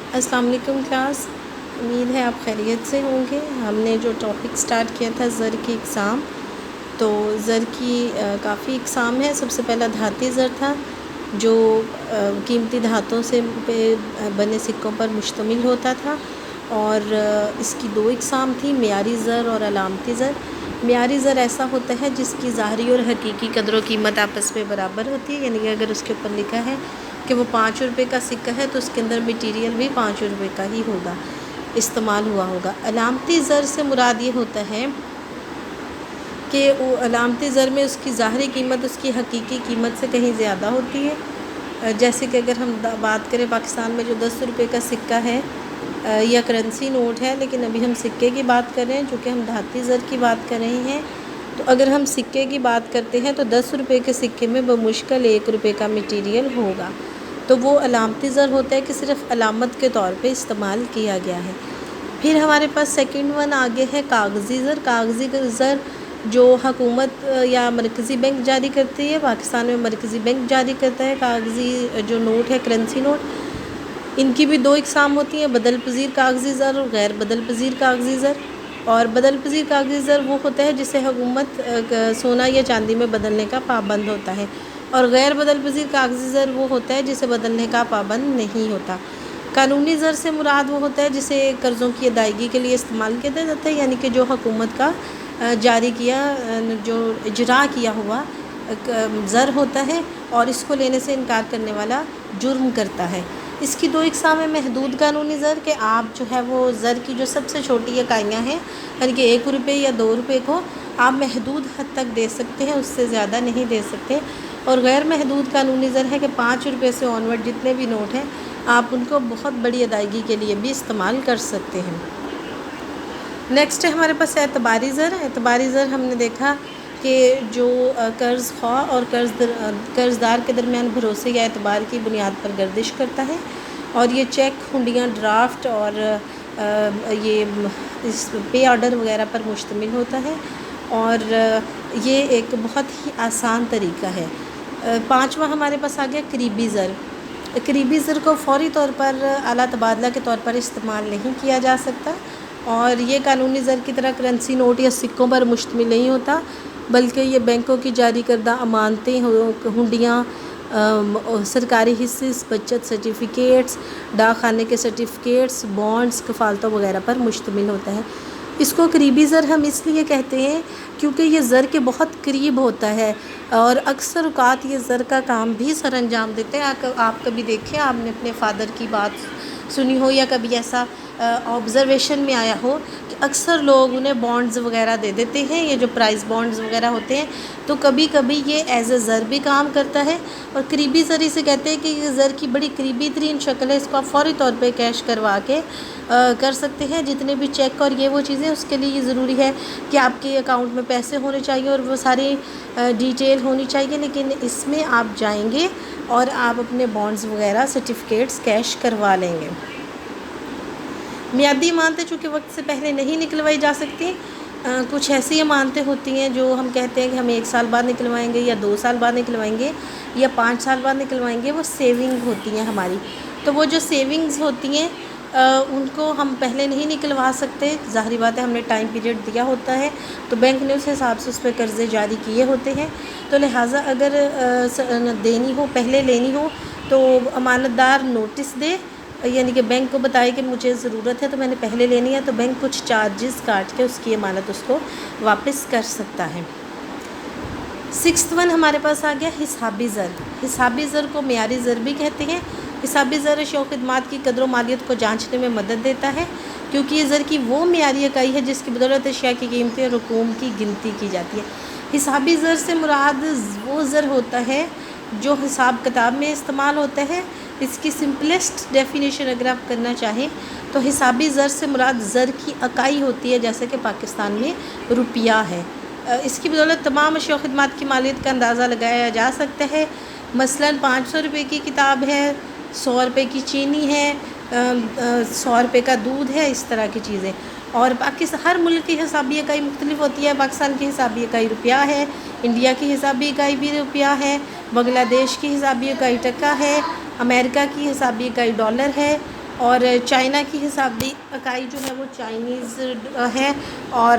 السلام علیکم کلاس، امید ہے آپ خیریت سے ہوں گے۔ ہم نے جو ٹاپک سٹارٹ کیا تھا زر کی اقسام، تو زر کی کافی اقسام ہے۔ سب سے پہلا دھاتی زر تھا جو قیمتی دھاتوں سے بنے سکوں پر مشتمل ہوتا تھا، اور اس کی دو اقسام تھی، معیاری زر اور علامتی زر۔ معیاری زر ایسا ہوتا ہے جس کی ظاہری اور حقیقی قدر و قیمت آپس میں برابر ہوتی ہے، یعنی کہ اگر اس کے اوپر لکھا ہے کہ وہ 5 روپے کا سکہ ہے تو اس کے اندر مٹیریل بھی 5 روپے کا ہی ہوگا، استعمال ہوا ہوگا۔ علامتی زر سے مراد یہ ہوتا ہے کہ علامتی زر میں اس کی ظاہری قیمت اس کی حقیقی قیمت سے کہیں زیادہ ہوتی ہے۔ جیسے کہ اگر ہم بات کریں پاکستان میں جو 10 روپے کا سکہ ہے یا کرنسی نوٹ ہے، لیکن ابھی ہم سکے کی بات کر رہے ہیں چونکہ ہم دھاتی زر کی بات کر رہے ہیں، تو اگر ہم سکے کی بات کرتے ہیں تو 10 روپے کے سکے میں بمشکل 1 روپے کا مٹیریل ہوگا، تو وہ علامتی زر ہوتا ہے کہ صرف علامت کے طور پہ استعمال کیا گیا ہے۔ پھر ہمارے پاس سیکنڈ ون آگے ہے کاغذی زر۔ کاغذی زر جو حکومت یا مرکزی بینک جاری کرتی ہے، پاکستان میں مرکزی بینک جاری کرتا ہے کاغذی جو نوٹ ہے، کرنسی نوٹ۔ ان کی بھی دو اقسام ہوتی ہیں، بدل پذیر کاغذی زر اور غیر بدل پذیر کاغذی زر۔ اور بدل پذیر کاغذی زر وہ ہوتا ہے جسے حکومت سونا یا چاندی میں بدلنے کا پابند ہوتا ہے، اور غیر بدل پذیر کاغذی زر وہ ہوتا ہے جسے بدلنے کا پابند نہیں ہوتا۔ قانونی زر سے مراد وہ ہوتا ہے جسے قرضوں کی ادائیگی کے لیے استعمال کیا جاتا ہے، یعنی کہ جو حکومت کا جاری کیا جو اجرا کیا ہوا زر ہوتا ہے اور اس کو لینے سے انکار کرنے والا جرم کرتا ہے۔ اس کی دو اقسام ہیں، محدود قانونی زر کہ آپ جو ہے وہ زر کی جو سب سے چھوٹی اکائیاں ہیں، یعنی کہ 1 روپے یا 2 روپے کو آپ محدود حد تک دے سکتے ہیں، اس سے زیادہ نہیں دے سکتے۔ اور غیر محدود قانونی زر ہے کہ 5 روپے سے آنورڈ جتنے بھی نوٹ ہیں آپ ان کو بہت بڑی ادائیگی کے لیے بھی استعمال کر سکتے ہیں۔ نیکسٹ ہے ہمارے پاس اعتباری زر۔ اعتباری زر ہم نے دیکھا کہ جو قرض خواہ اور قرض دار کے درمیان بھروسے یا اعتبار کی بنیاد پر گردش کرتا ہے، اور یہ چیک، ہنڈیاں، ڈرافٹ اور یہ اس پے آرڈر وغیرہ پر مشتمل ہوتا ہے، اور یہ ایک بہت ہی آسان طریقہ ہے۔ پانچواں ہمارے پاس آ گیا قریبی زر۔ قریبی زر کو فوری طور پر اعلیٰ تبادلہ کے طور پر استعمال نہیں کیا جا سکتا، اور یہ قانونی زر کی طرح کرنسی نوٹ یا سکوں پر مشتمل نہیں ہوتا، بلکہ یہ بینکوں کی جاری کردہ امانتیں، ہنڈیاں، سرکاری حصے، بچت سرٹیفکیٹس، ڈاک خانے کے سرٹیفکیٹس، بانڈز، کفالتوں وغیرہ پر مشتمل ہوتا ہے۔ اس کو قریبی زر ہم اس لیے کہتے ہیں کیونکہ یہ زر کے بہت قریب ہوتا ہے، اور اکثر اوقات یہ زر کا کام بھی سر انجام دیتے ہیں۔ آپ کبھی دیکھیں، آپ نے اپنے فادر کی بات سنی ہو یا کبھی ایسا آبزرویشن میں آیا ہو کہ اکثر لوگ انہیں بانڈز وغیرہ دے دیتے ہیں، یہ جو پرائز بانڈز وغیرہ ہوتے ہیں، تو کبھی کبھی یہ ایز اے زر بھی کام کرتا ہے۔ اور قریبی زر اسے کہتے ہیں کہ یہ زر کی بڑی قریبی ترین شکل ہے، اس کو آپ فوری طور پہ کیش کروا کے کر سکتے ہیں۔ جتنے بھی چیک اور یہ وہ چیزیں، اس کے لیے یہ ضروری ہے کہ آپ کے اکاؤنٹ میں پیسے ہونے چاہیے اور وہ ساری ڈیٹیل ہونی چاہیے، لیکن اس میں آپ جائیں گے اور آپ اپنے بانڈز وغیرہ سرٹیفکیٹس کیش کروا لیں گے۔ میعادی امانتیں چونکہ وقت سے پہلے نہیں نکلوائی جا سکتی، کچھ ایسی امانتیں ہوتی ہیں جو ہم کہتے ہیں کہ ہم 1 سال بعد نکلوائیں گے یا 2 سال بعد نکلوائیں گے یا 5 سال بعد نکلوائیں گے، وہ سیونگ ہوتی ہیں ہماری۔ تو وہ جو سیونگز ہوتی ہیں ان کو ہم پہلے نہیں نکلوا سکتے، ظاہری بات ہے، ہم نے ٹائم پیریڈ دیا ہوتا ہے تو بینک نے اس حساب سے اس پہ قرضے جاری کیے ہوتے ہیں، تو لہٰذا اگر دینی ہو، پہلے لینی ہو تو امانت دار نوٹس دے، یعنی کہ بینک کو بتائے کہ مجھے ضرورت ہے تو میں نے پہلے لینی ہے، تو بینک کچھ چارجز کاٹ کے اس کی امانت اس کو واپس کر سکتا ہے۔ 6th ون ہمارے پاس آ گیا حسابی زر۔ حسابی زر کو معیاری زر بھی کہتے ہیں۔ حسابی زر اشیاء و خدمات کی قدر و مالیت کو جانچنے میں مدد دیتا ہے، کیونکہ یہ زر کی وہ معیاری اکائی ہے جس کی بدولت اشیاء کی قیمتیں اور رقوم کی گنتی کی جاتی ہے۔ حسابی زر سے مراد وہ زر ہوتا ہے جو حساب کتاب میں استعمال ہوتا ہے۔ اس کی سمپلسٹ ڈیفینیشن اگر آپ کرنا چاہیں تو حسابی زر سے مراد زر کی اکائی ہوتی ہے، جیسے کہ پاکستان میں روپیہ ہے۔ اس کی بدولت تمام اشیاء و خدمات کی مالیت کا اندازہ لگایا جا سکتا ہے۔ مثلاً 500 روپے کی کتاب ہے، 100 روپے کی چینی ہے، 100 روپے کا دودھ ہے، اس طرح کی چیزیں۔ اور ہر ملک کی حسابی اکائی مختلف ہوتی ہے۔ پاکستان کی حسابی اکائی روپیہ ہے، انڈیا کی حسابی اکائی بھی روپیہ ہے، بنگلہ دیش کی حسابی اکائی ٹکا ہے، امریکہ کی حسابی اکائی ڈالر ہے، اور چائنا کی حسابی اکائی جو ہے وہ چائنیز ہے، اور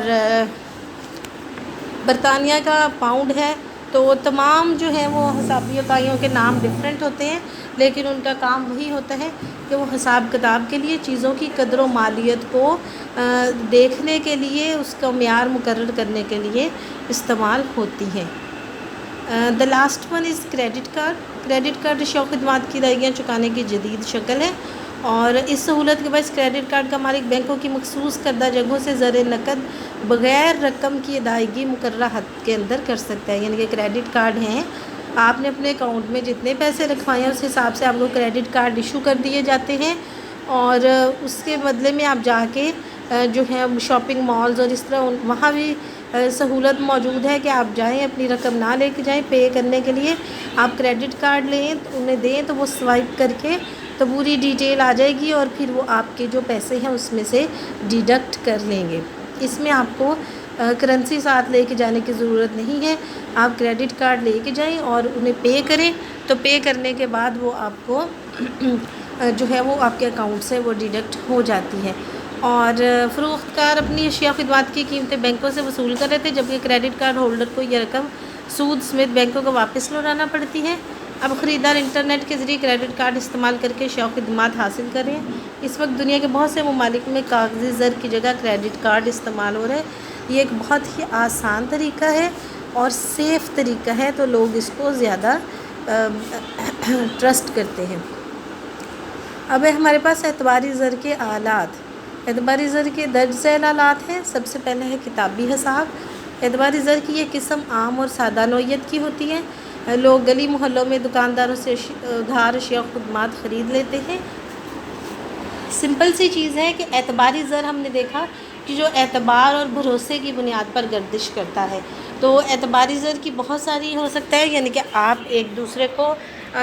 برطانیہ کا پاؤنڈ ہے۔ تو تمام جو ہے وہ حسابی اکائیوں کے نام ڈفرینٹ ہوتے ہیں، لیکن ان کا کام وہی ہوتا ہے کہ وہ حساب کتاب کے لیے، چیزوں کی قدر و مالیت کو دیکھنے کے لیے، اس کا معیار مقرر کرنے کے لیے استعمال ہوتی ہیں۔ The last one is credit card. Credit card اشیاء و خدمات کی ادائیگیاں چکانے کی جدید شکل ہے، اور اس سہولت کے باعث کریڈٹ کارڈ کا مالک بینکوں کی مخصوص کردہ جگہوں سے زر نقد بغیر رقم کی ادائیگی مقررہ حد کے اندر کر سکتا ہے۔ یعنی کہ کریڈٹ کارڈ ہیں، آپ نے اپنے اکاؤنٹ میں جتنے پیسے رکھوائے ہیں اس حساب سے آپ کو کریڈٹ کارڈ ایشو کر دیے جاتے ہیں، اور اس کے بدلے میں آپ جا کے جو ہے شاپنگ مالز اور اس طرح وہاں بھی سہولت موجود ہے کہ آپ جائیں، اپنی رقم نہ لے کے جائیں، پے کرنے کے لیے آپ کریڈٹ کارڈ لیں، انہیں دیں تو وہ سوائپ کر کے تو پوری ڈیٹیل آ جائے گی، اور پھر وہ آپ کے جو پیسے ہیں اس میں سے ڈیڈکٹ کر لیں گے۔ اس میں آپ کو کرنسی ساتھ لے کے جانے کی ضرورت نہیں ہے، آپ کریڈٹ کارڈ لے کے جائیں اور انہیں پے کریں، تو پے کرنے کے بعد وہ آپ کو جو ہے وہ آپ کے اکاؤنٹ سے وہ ڈیڈکٹ ہو جاتی ہے۔ اور فروخت کار اپنی اشیاء خدمات کی قیمتیں بینکوں سے وصول کر رہے تھے، جبکہ کریڈٹ کارڈ ہولڈر کو یہ رقم سود سمیت بینکوں کو واپس لوٹانا پڑتی ہے۔ اب خریدار انٹرنیٹ کے ذریعے کریڈٹ کارڈ استعمال کر کے اشیاء و خدمات حاصل کر رہے ہیں۔ اس وقت دنیا کے بہت سے ممالک میں کاغذی زر کی جگہ کریڈٹ کارڈ استعمال ہو رہا ہے۔ یہ ایک بہت ہی آسان طریقہ ہے اور سیف طریقہ ہے، تو لوگ اس کو زیادہ ٹرسٹ کرتے ہیں۔ اب ہے ہمارے پاس اعتباری زر کے آلات۔ اعتباری زر کے درج ذیل آلات ہیں۔ سب سے پہلے ہے کتابی حساب۔ اعتباری زر کی یہ قسم عام اور سادہ نوعیت کی ہوتی ہے۔ لوگ گلی محلوں میں دکانداروں سے ادھار اشیاء و خدمات خرید لیتے ہیں۔ سمپل سی چیز ہے کہ اعتباری زر ہم نے دیکھا کہ جو اعتبار اور بھروسے کی بنیاد پر گردش کرتا ہے، تو اعتباری زر کی بہت ساری ہو سکتا ہے، یعنی کہ آپ ایک دوسرے کو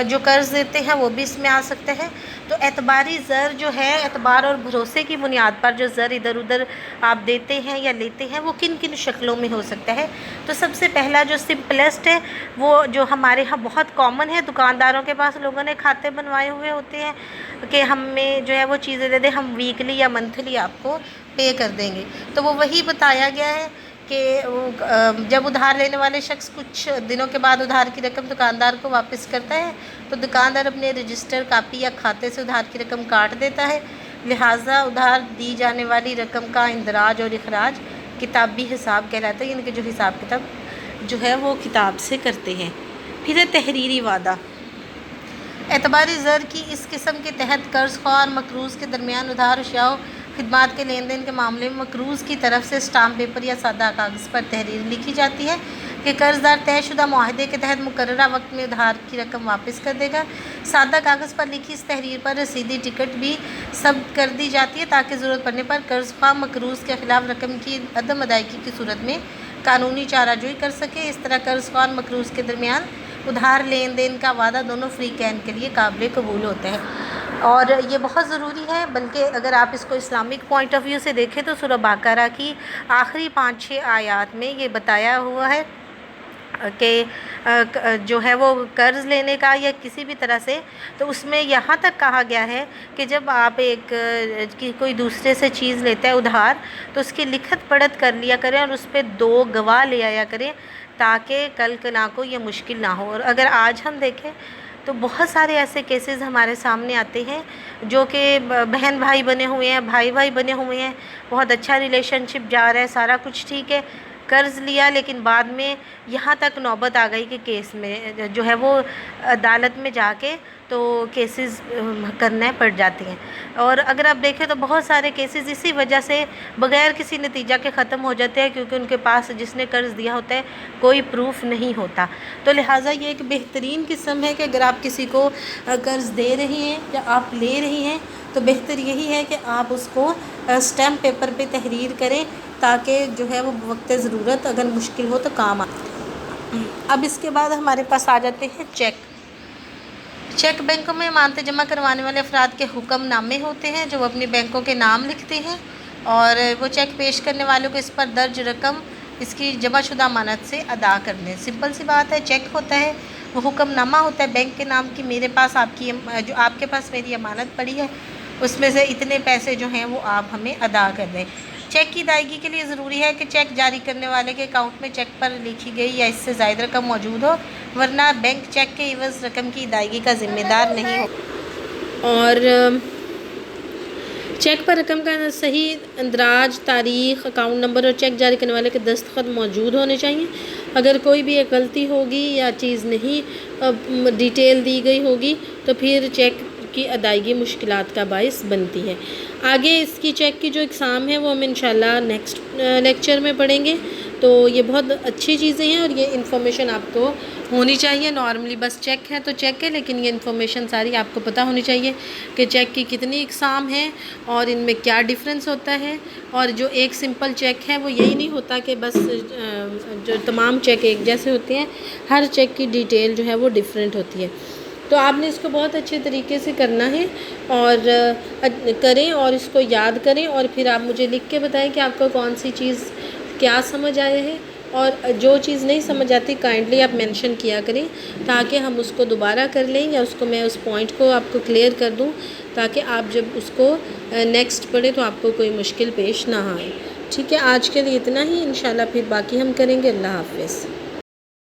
جو قرض دیتے ہیں وہ بھی اس میں آ سکتے ہیں۔ تو اعتباری زر جو ہے اعتبار اور بھروسے کی بنیاد پر جو زر ادھر ادھر آپ دیتے ہیں یا لیتے ہیں وہ کن کن شکلوں میں ہو سکتا ہے؟ تو سب سے پہلا جو سمپلسٹ ہے وہ جو ہمارے ہاں بہت کامن ہے، دکانداروں کے پاس لوگوں نے کھاتے بنوائے ہوئے ہوتے ہیں کہ ہمیں جو ہے وہ چیزیں دے دیں، ہم ویکلی یا منتھلی آپ کو پے کر دیں گے۔ تو وہ وہی بتایا گیا ہے کہ جب ادھار لینے والے شخص کچھ دنوں کے بعد ادھار کی رقم دکاندار کو واپس کرتا ہے تو دکاندار اپنے رجسٹر کاپی یا کھاتے سے ادھار کی رقم کاٹ دیتا ہے، لہٰذا ادھار دی جانے والی رقم کا اندراج اور اخراج کتابی حساب کہلاتا ہے، یعنی کہ جو حساب کتاب جو ہے وہ کتاب سے کرتے ہیں۔ پھر ہے تحریری وعدہ۔ اعتباری زر کی اس قسم کے تحت قرض خواہ اور مقروض کے درمیان ادھار اشیاء و خدمات کے لین دین کے معاملے میں مقروض کی طرف سے اسٹامپ پیپر یا سادہ کاغذ پر تحریر لکھی جاتی ہے کہ قرض دار طے شدہ معاہدے کے تحت مقررہ وقت میں ادھار کی رقم واپس کر دے گا۔ سادہ کاغذ پر لکھی اس تحریر پر رسیدی ٹکٹ بھی ثبت کر دی جاتی ہے تاکہ ضرورت پڑنے پر قرض خواہ مقروض کے خلاف رقم کی عدم ادائیگی کی صورت میں قانونی چارہ جوئی کر سکے۔ اس طرح قرض خواہ اور مقروض کے درمیان ادھار لین دین کا وعدہ دونوں فریقین کے لیے قابل قبول ہوتا ہے، اور یہ بہت ضروری ہے۔ بلکہ اگر آپ اس کو اسلامک پوائنٹ آف ویو سے دیکھیں تو سورہ بقرہ کی آخری 5-6 آیات میں یہ بتایا ہوا ہے کہ جو ہے وہ قرض لینے کا یا کسی بھی طرح سے، تو اس میں یہاں تک کہا گیا ہے کہ جب آپ کوئی دوسرے سے چیز لیتا ہے ادھار تو اس کی لکھت پڑھت کر لیا کریں اور اس پہ 2 گواہ لے آیا کریں تاکہ کل کنا کو یہ مشکل نہ ہو۔ اور اگر آج ہم دیکھیں تو بہت سارے ایسے کیسز ہمارے سامنے آتے ہیں جو کہ بہن بھائی بنے ہوئے ہیں، بھائی بھائی بنے ہوئے ہیں، بہت اچھا ریلیشن شپ جا رہا ہے، سارا کچھ ٹھیک ہے، قرض لیا، لیکن بعد میں یہاں تک نوبت آ گئی کہ کیس میں جو ہے وہ عدالت میں جا کے تو کیسز کرنے پڑ جاتے ہیں۔ اور اگر آپ دیکھیں تو بہت سارے کیسز اسی وجہ سے بغیر کسی نتیجہ کے ختم ہو جاتے ہیں کیونکہ ان کے پاس جس نے قرض دیا ہوتا ہے کوئی پروف نہیں ہوتا۔ تو لہٰذا یہ ایک بہترین قسم ہے کہ اگر آپ کسی کو قرض دے رہی ہیں یا آپ لے رہی ہیں تو بہتر یہی ہے کہ آپ اس کو اسٹیمپ پیپر پہ تحریر کریں تاکہ جو ہے وہ وقت ضرورت اگر مشکل ہو تو کام آئے۔ اب اس کے بعد ہمارے پاس آ جاتے ہیں چیک۔ چیک بینکوں میں امانتیں جمع کروانے والے افراد کے حکم نامے ہوتے ہیں جو وہ اپنے بینکوں کے نام لکھتے ہیں، اور وہ چیک پیش کرنے والوں کو اس پر درج رقم اس کی جمع شدہ امانت سے ادا کرنے۔ سمپل سی بات ہے، چیک ہوتا ہے، وہ حکم نامہ ہوتا ہے بینک کے نام کی، میرے پاس جو آپ کے پاس میری امانت پڑی ہے اس میں سے اتنے پیسے جو ہیں وہ آپ ہمیں ادا کر دیں۔ چیک کی ادائیگی کے لیے ضروری ہے کہ چیک جاری کرنے والے کے اکاؤنٹ میں چیک پر لکھی گئی یا اس سے زائد رقم موجود ہو، ورنہ بینک چیک کے عوض رقم کی ادائیگی کا ذمہ دار نہیں ہو۔ اور چیک پر رقم کا صحیح اندراج، تاریخ، اکاؤنٹ نمبر اور چیک جاری کرنے والے کے دستخط موجود ہونے چاہیے۔ اگر کوئی بھی ایک غلطی ہوگی یا چیز نہیں ڈیٹیل دی گئی ہوگی تو پھر چیک کی ادائیگی مشکلات کا باعث بنتی ہے۔ آگے اس کی چیک کی جو اقسام ہے وہ ہم انشاءاللہ نیکسٹ لیکچر میں پڑھیں گے۔ تو یہ بہت اچھی چیزیں ہیں اور یہ انفارمیشن آپ کو ہونی چاہیے۔ نارملی بس چیک ہے تو چیک ہے، لیکن یہ انفارمیشن ساری آپ کو پتہ ہونی چاہیے کہ چیک کی کتنی اقسام ہیں اور ان میں کیا ڈیفرنس ہوتا ہے۔ اور جو ایک سمپل چیک ہے وہ یہی نہیں ہوتا کہ بس جو تمام چیک ایک جیسے ہوتے ہیں، ہر چیک کی ڈیٹیل جو ہے وہ ڈیفرنٹ ہوتی ہے۔ تو آپ نے اس کو بہت اچھے طریقے سے کرنا ہے اور کریں اور اس کو یاد کریں، اور پھر آپ مجھے لکھ کے بتائیں کہ آپ کو کون سی چیز کیا سمجھ آیا ہے، اور جو چیز نہیں سمجھ آتی کائنڈلی آپ مینشن کیا کریں تاکہ ہم اس کو دوبارہ کر لیں یا اس کو میں اس پوائنٹ کو آپ کو کلیئر کر دوں، تاکہ آپ جب اس کو نیکسٹ پڑھیں تو آپ کو کوئی مشکل پیش نہ آئے۔ ٹھیک ہے، آج کے لیے اتنا ہی، انشاءاللہ پھر باقی ہم کریں گے۔ اللہ حافظ۔